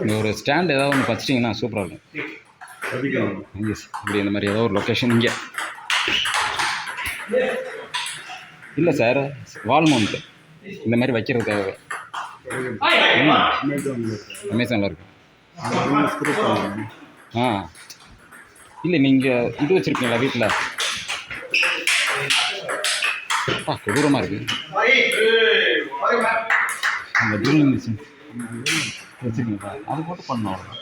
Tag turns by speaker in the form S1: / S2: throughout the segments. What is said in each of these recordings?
S1: இங்கே ஒரு ஸ்டாண்ட் ஏதாவது ஒன்று வச்சிட்டிங்கன்னா சூப்பராக இருக்கும். எஸ், இப்படி இந்த மாதிரி ஏதோ ஒரு லொக்கேஷன் இங்கே இல்லை சார், வால் மவுண்ட் இந்த மாதிரி வைக்கிறதுக்காகவே அமேசானில் இருக்கு. ஆ இல்லை, நீங்கள் இது வச்சுருக்கீங்களா வீட்டில்? கொடூரமாக இருக்குது. அந்த ட்ரில்லிங் மிஷின் வச்சுருக்கீங்களா? அது போட்டு பண்ணணும்.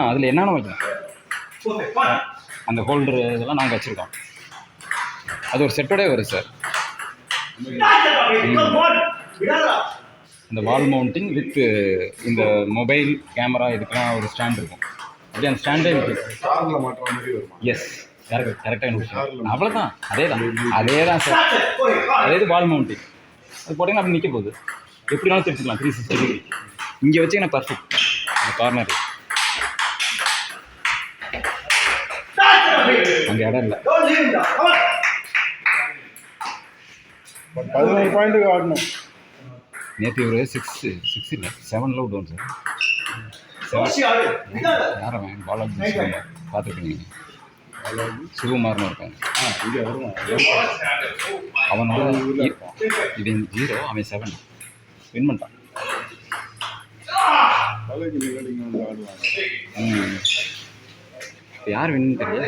S1: அதில் என்னென்ன வைக்கலாம்? அந்த ஹோல்டரு இதெல்லாம் நாங்கள் வச்சுருக்கோம். அது ஒரு செட்டோடே வரும் சார். இந்த வால் மவுண்டிங் வித் இந்த மொபைல் கேமரா இதுக்கெல்லாம் ஒரு ஸ்டாண்ட் இருக்கும். அப்படியே அந்த ஸ்டாண்டே எஸ், கரெக்டாக விஷயம். அவ்வளோதான், அதே தான் சார். அதே இது வால் மவுண்டிங். அது போட்டிங்கன்னா அப்படி நிற்க போகுது. எப்படினாலும் தெரிஞ்சுக்கலாம் 360 டிகிரி. இங்கே வச்சிங்கன்னா பர்ஃபெக்ட். அந்த கார்னர் அங்கே இடம் இல்லை.
S2: 11 பாயிண்ட் ஆடணும்.
S1: நேற்று ஒரு 6 இல்லை 7 விடுவோம் சார். யாரும் பாலாஜி பார்த்துருக்கீங்க? சுகுமார்னு இருக்காங்க. அவனோட இவன் 0, அவன் 7 வின் பண்ணிட்டான். யார் வின் தெரியல.